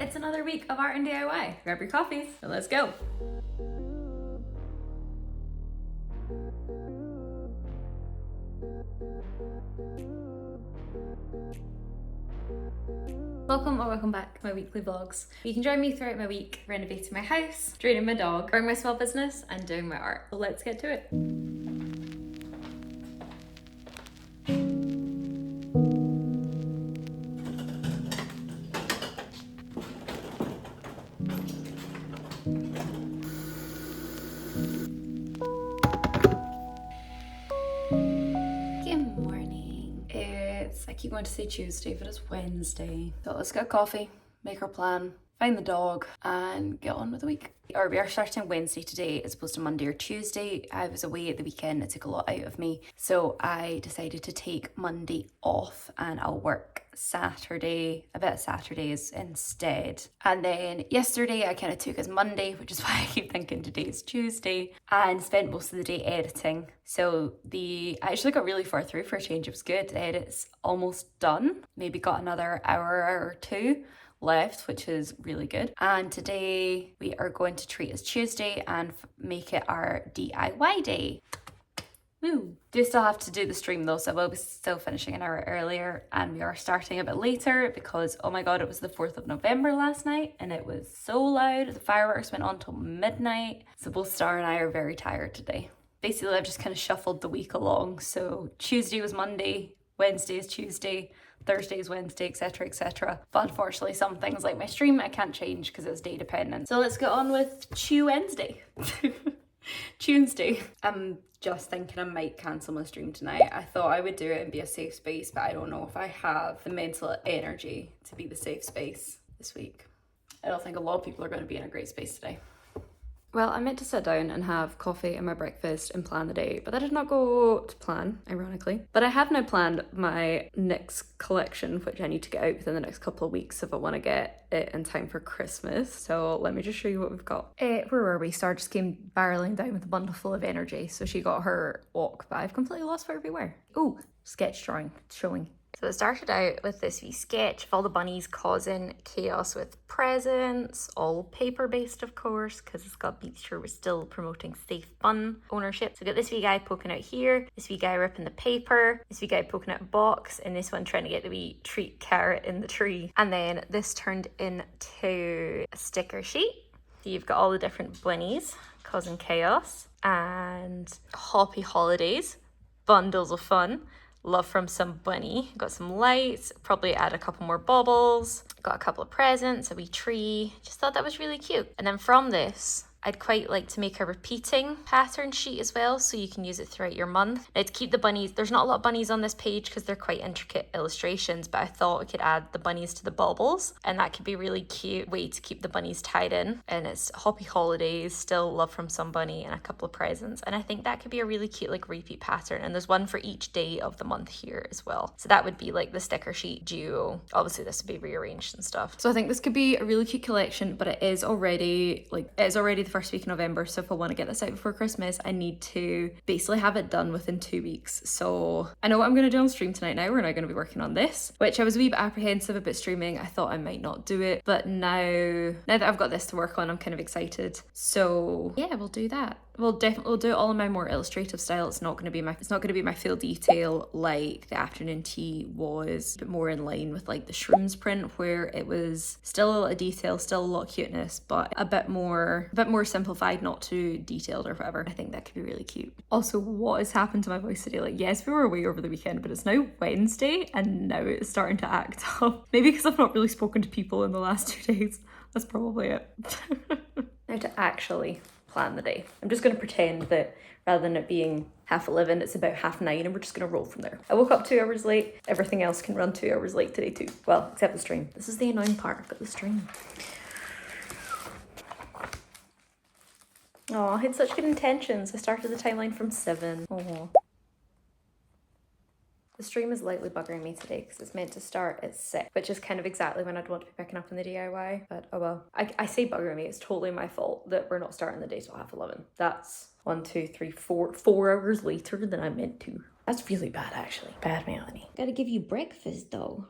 It's another week of art and DIY. Grab your coffees and let's go. Welcome or welcome back to my weekly vlogs. You can join me throughout my week renovating my house, training my dog, growing my small business and doing my art. So let's get to it. Good morning. I keep wanting to say Tuesday, but it's Wednesday. So let's get coffee, make our plan, find the dog, and get on with the week. Or we are starting Wednesday today as opposed to Monday or Tuesday. I was away at the weekend, it took a lot out of me. So I decided to take Monday off and I'll work Saturday, a bit of Saturdays instead. And then yesterday I kind of took as Monday, which is why I keep thinking today is Tuesday, and spent most of the day editing. So I actually got really far through for a change. It was good. The edit's almost done. Maybe got another hour or two left, which is really good. And today we are going to treat as Tuesday and make it our DIY day. Woo! Do still have to do the stream though, so I will be still finishing an hour earlier, and we are starting a bit later because, oh my god, it was the 4th of November last night and it was so loud. The fireworks went on till midnight, so both Star and I are very tired today. Basically, I've just kind of shuffled the week along, so Tuesday was Monday, Wednesday is Tuesday, Thursday is Wednesday, etc, etc. But unfortunately some things like my stream I can't change because it's day dependent. So let's get on with Wednesday. Tuesday. I'm just thinking I might cancel my stream tonight. I thought I would do it and be a safe space, but I don't know if I have the mental energy to be the safe space this week. I don't think a lot of people are going to be in a great space today. Well, I meant to sit down and have coffee and my breakfast and plan the day, but that did not go to plan, ironically. But I have now planned my next collection, which I need to get out within the next couple of weeks if I want to get it in time for Christmas. So let me just show you what we've got. Where were we? Star just came barreling down with a bundle full of energy, so she got her walk, but I've completely lost where we were. Oh, sketch drawing, showing. So it started out with this wee sketch of all the bunnies causing chaos with presents, all paper-based of course, because it's got to be sure we're still promoting safe bun ownership. So we got this wee guy poking out here, this wee guy ripping the paper, this wee guy poking out a box, and this one trying to get the wee treat carrot in the tree. And then this turned into a sticker sheet. So you've got all the different bunnies causing chaos, and Hoppy holidays, bundles of fun. Love from some bunny. Got some lights, probably add a couple more baubles. Got a couple of presents, a wee tree. Just thought that was really cute. And then from this, I'd quite like to make a repeating pattern sheet as well, so you can use it throughout your month. Now to keep the bunnies, there's not a lot of bunnies on this page because they're quite intricate illustrations, but I thought I could add the bunnies to the baubles, and that could be a really cute way to keep the bunnies tied in. And it's Hoppy holidays, still love from some bunny, and a couple of presents. And I think that could be a really cute like repeat pattern, and there's one for each day of the month here as well. So that would be like the sticker sheet duo. Obviously this would be rearranged and stuff. So I think this could be a really cute collection, but it is already the first week in November, so if I want to get this out before Christmas I need to basically have it done within 2 weeks. So I know what I'm going to do on stream tonight. Now we're not going to be working on this, which I was a wee bit apprehensive about streaming. I thought I might not do it, but now that I've got this to work on I'm kind of excited. So yeah, we'll do that. We'll do it all in my more illustrative style. It's not going to be my full detail like the afternoon tea was, but more in line with like the shrooms print, where it was still a lot of detail, still a lot of cuteness, but a bit more simplified, not too detailed or whatever. I think that could be really cute. Also, what has happened to my voice today? Like, yes, we were away over the weekend, but it's now Wednesday and now it's starting to act up. Maybe because I've not really spoken to people in the last 2 days. That's probably it. Now to actually plan the day. I'm just going to pretend that rather than it being 11:30, it's about 9:30, and we're just going to roll from there. I woke up 2 hours late. Everything else can run 2 hours late today too. Well, except the stream. This is the annoying part. I've got the stream. Oh, I had such good intentions. I started the timeline from 7. Oh. The stream is lightly buggering me today because it's meant to start at 6, which is kind of exactly when I'd want to be picking up in the DIY. But oh well. I say buggering me, it's totally my fault that we're not starting the day till 11:30. That's 1, 2, 3, 4 hours later than I meant to. That's really bad actually. Bad, Melanie. Gotta give you breakfast though.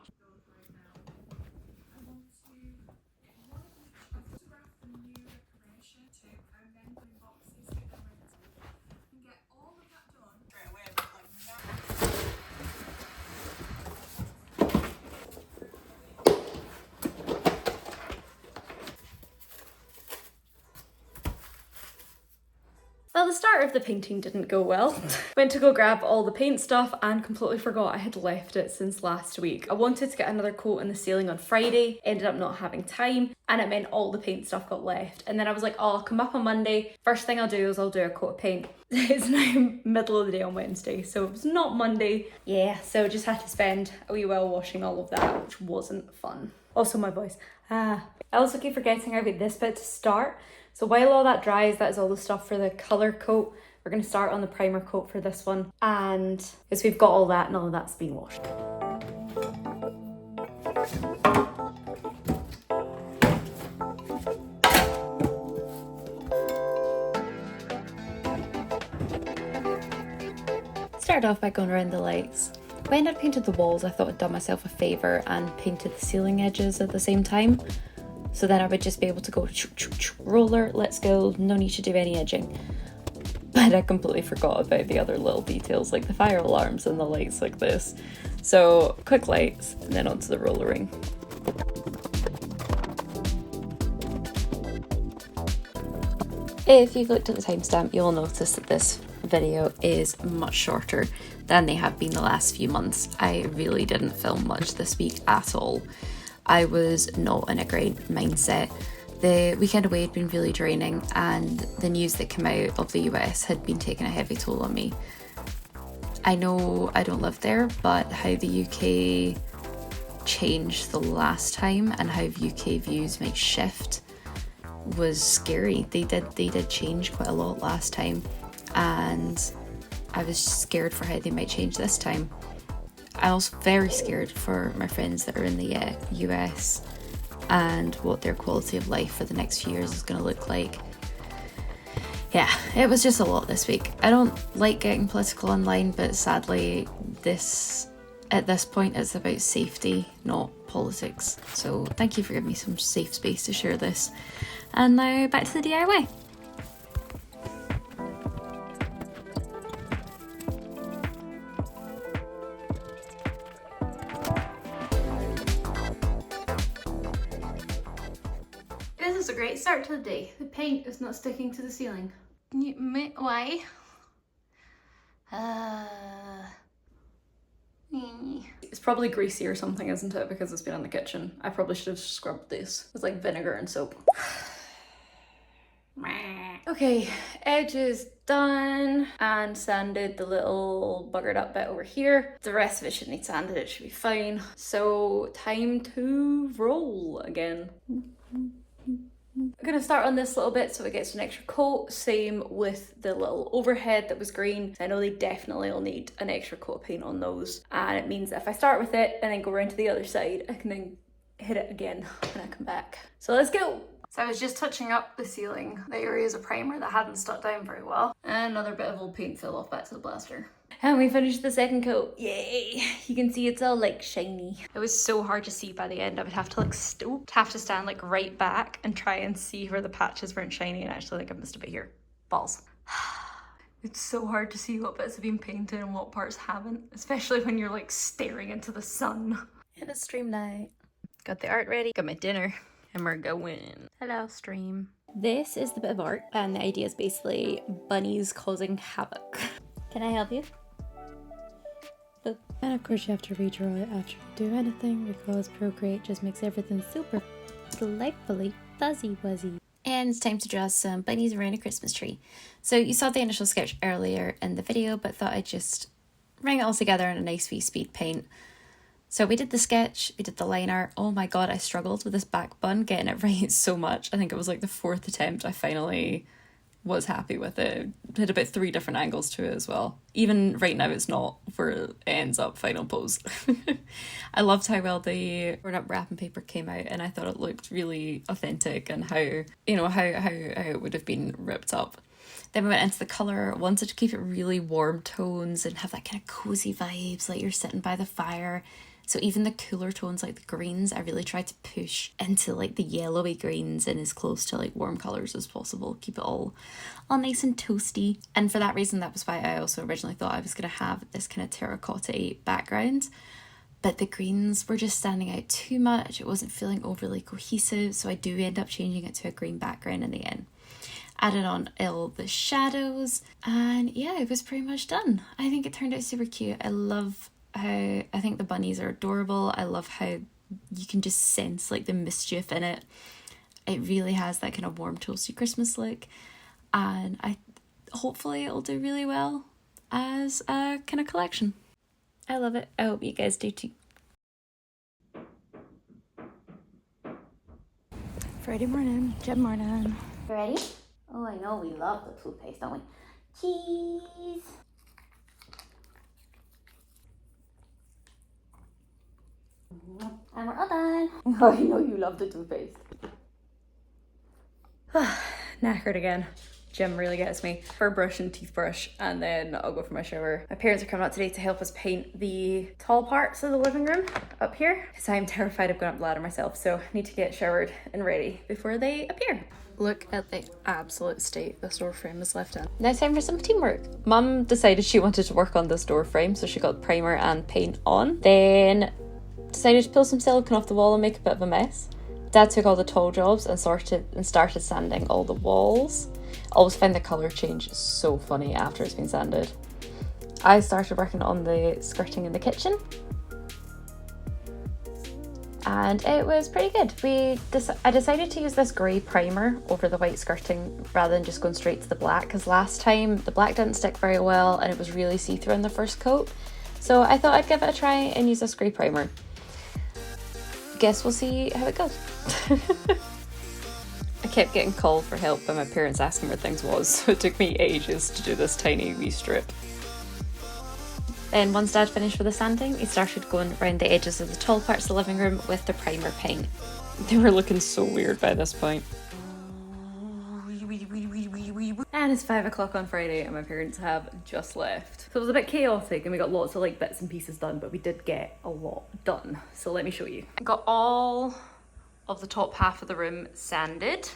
the start of the painting didn't go well. Went to go grab all the paint stuff and completely forgot I had left it since last week. I wanted to get another coat in the ceiling on Friday, ended up not having time, and it meant all the paint stuff got left. And then I was like, oh, I'll come up on Monday. First thing I'll do is I'll do a coat of paint. It's now middle of the day on Wednesday, so it was not Monday. Yeah, so just had to spend a wee while washing all of that, which wasn't fun. Also my voice. I also keep forgetting about this bit to start. So while all that dries, that is all the stuff for the colour coat. We're going to start on the primer coat for this one. And as we've got all that and all of that's been washed. Started off by going around the lights. When I'd painted the walls, I thought I'd done myself a favour and painted the ceiling edges at the same time. So then I would just be able to go roller, let's go, no need to do any edging. But I completely forgot about the other little details like the fire alarms and the lights like this. So quick lights and then onto the rollering. If you've looked at the timestamp, you'll notice that this video is much shorter than they have been the last few months. I really didn't film much this week at all. I was not in a great mindset. The weekend away had been really draining and the news that came out of the US had been taking a heavy toll on me. I know I don't live there, but how the UK changed the last time and how UK views might shift was scary. They did change quite a lot last time and I was scared for how they might change this time. I'm also very scared for my friends that are in the US and what their quality of life for the next few years is going to look like. Yeah, it was just a lot this week. I don't like getting political online, but sadly at this point it's about safety, not politics. So thank you for giving me some safe space to share this. And now back to the DIY. This is a great start to the day. The paint is not sticking to the ceiling. Why? It's probably greasy or something, isn't it? Because it's been in the kitchen. I probably should have scrubbed this with like vinegar and soap. Okay, edge is done and sanded the little buggered up bit over here. The rest of it should need sanded, it should be fine. So time to roll again. I'm gonna start on this little bit so it gets an extra coat. Same with the little overhead that was green. I know they definitely will need an extra coat of paint on those. And it means that if I start with it and then go around to the other side, I can then hit it again when I come back. So let's go. So I was just touching up the ceiling. The areas of primer that hadn't stuck down very well. And another bit of old paint fell off back to the blaster. And we finished the second coat. Yay! You can see it's all like shiny. It was so hard to see by the end. I would have to like have to stand like right back and try and see where the patches weren't shiny, and actually like I missed a bit here. Balls. It's so hard to see what bits have been painted and what parts haven't, especially when you're like staring into the sun. And it's stream night. Got the art ready, got my dinner, and we're going. Hello, stream. This is the bit of art, and the idea is basically bunnies causing havoc. Can I help you? And of course you have to redraw it after you do anything because Procreate just makes everything super delightfully fuzzy wuzzy. And it's time to draw some bunnies around a Christmas tree. So you saw the initial sketch earlier in the video, but thought I'd just bring it all together in a nice wee speed paint. So we did the sketch, we did the line art. Oh my god, I struggled with this back bun, getting it right so much. I think it was like the 4th attempt I finally was happy with it. Had about 3 different angles to it as well. Even right now it's not where it ends up final pose. I loved how well the torn up wrapping paper came out, and I thought it looked really authentic and how, you know, how it would have been ripped up. Then we went into the colour, wanted to keep it really warm tones and have that kind of cozy vibes like you're sitting by the fire. So even the cooler tones like the greens, I really tried to push into like the yellowy greens and as close to like warm colours as possible. Keep it all nice and toasty. And for that reason, that was why I also originally thought I was going to have this kind of terracotta background. But the greens were just standing out too much. It wasn't feeling overly cohesive. So I do end up changing it to a green background in the end. added on all the shadows, and yeah, it was pretty much done. I think it turned out super cute. I love how, I think the bunnies are adorable. I love how you can just sense like the mischief in it. It really has that kind of warm toasty Christmas look, and hopefully it'll do really well as a kind of collection. I love it. I hope you guys do too. Friday morning, gym morning. You ready? Oh, I know we love the toothpaste, don't we? Cheese! And we're all done. Oh, I know you love the toothpaste. Knackered again. Gym really gets me. For a brush and teeth brush, and then I'll go for my shower. My parents are coming out today to help us paint the tall parts of the living room up here, because I'm terrified of going up the ladder myself, so I need to get showered and ready before they appear. Look at the absolute state this door frame is left in. Now it's time for some teamwork. Mum decided she wanted to work on this door frame, so she got primer and paint on. Then decided to pull some silicone off the wall and make a bit of a mess. Dad took all the tall jobs and started sanding all the walls. Always find the colour change so funny after it's been sanded. I started working on the skirting in the kitchen, and it was pretty good. I decided to use this grey primer over the white skirting rather than just going straight to the black, because last time the black didn't stick very well and it was really see-through in the first coat. So I thought I'd give it a try and use this grey primer. Guess we'll see how it goes. I kept getting called for help by my parents asking where things was, so it took me ages to do this tiny wee strip. Then once Dad finished with the sanding, he started going around the edges of the tall parts of the living room with the primer paint. They were looking so weird by this point. And it's 5 o'clock on Friday and my parents have just left. So it was a bit chaotic and we got lots of like bits and pieces done, but we did get a lot done. So let me show you. I got all of the top half of the room sanded,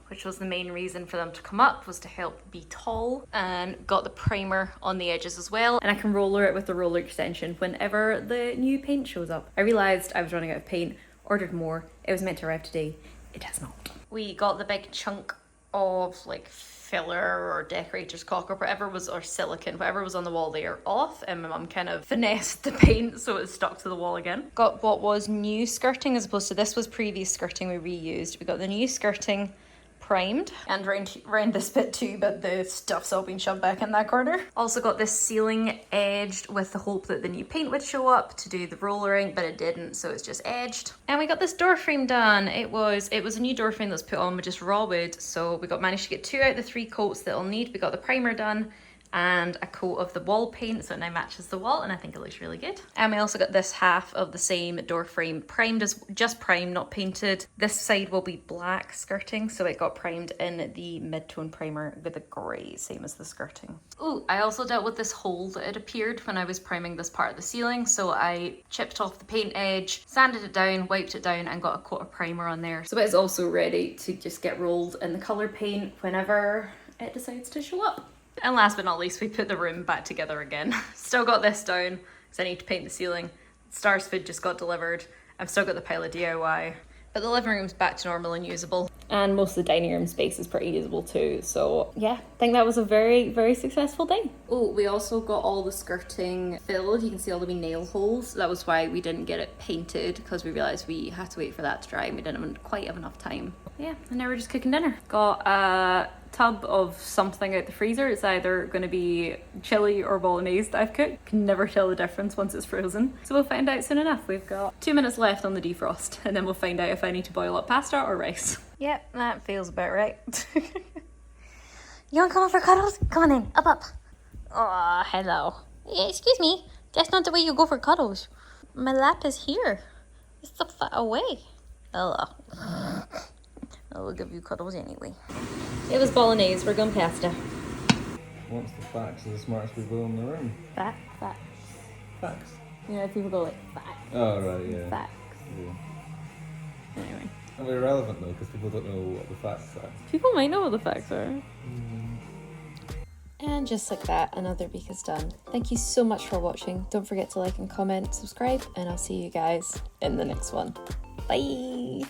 which was the main reason for them to come up, was to help be tall, and got the primer on the edges as well. And I can roller it with the roller extension whenever the new paint shows up. I realised I was running out of paint, ordered more. It was meant to arrive today. It has not. We got the big chunk of like filler or decorator's caulk or whatever was, or silicone, whatever was on the wall there off, and my mum kind of finessed the paint so it stuck to the wall again. Got what was new skirting as opposed to this was previous skirting we reused. We got the new skirting primed and round this bit too, but the stuff's all been shoved back in that corner. Also got this ceiling edged with the hope that the new paint would show up to do the rollering, but it didn't, so it's just edged. And we got this door frame done. It was a new door frame that was put on with just raw wood, so we managed to get 2 out of the 3 coats that it'll need. We got the primer done and a coat of the wall paint, so it now matches the wall, and I think it looks really good. And we also got this half of the same door frame primed, as just primed, not painted. This side will be black skirting, so it got primed in the mid-tone primer with the grey, same as the skirting. Ooh, I also dealt with this hole that had appeared when I was priming this part of the ceiling, so I chipped off the paint edge, sanded it down, wiped it down, and got a coat of primer on there. So it is also ready to just get rolled in the colour paint whenever it decides to show up. And last but not least, we put the room back together again. Still got this down because I need to paint the ceiling. Star's food just got delivered. I've still got the pile of DIY. But the living room's back to normal and usable. And most of the dining room space is pretty usable too. So yeah, I think that was a very, very successful day. Oh, we also got all the skirting filled. You can see all the wee nail holes. That was why we didn't get it painted, because we realised we had to wait for that to dry and we didn't quite have enough time. Yeah, and now we're just cooking dinner. Got a tub of something out the freezer. It's either going to be chili or bolognese that I've cooked. Can never tell the difference once it's frozen. So we'll find out soon enough. We've got 2 minutes left on the defrost, and then we'll find out if I need to boil up pasta or rice. Yep, that feels about right. You want to come over for cuddles? Come on in, up. Oh, hello. Yeah, excuse me, that's not the way you go for cuddles. My lap is here. It's so far away. Hello. I will give you cuddles anyway. It was bolognese, we're going pasta. What's the facts of the smartest people in the room? Facts. Facts? You know, people go like, facts. Oh, right, yeah. Facts. Yeah. Anyway. And we're irrelevant though, because people don't know what the facts are. People might know what the facts are. And just like that, another week is done. Thank you so much for watching. Don't forget to like and comment, subscribe, and I'll see you guys in the next one. Bye!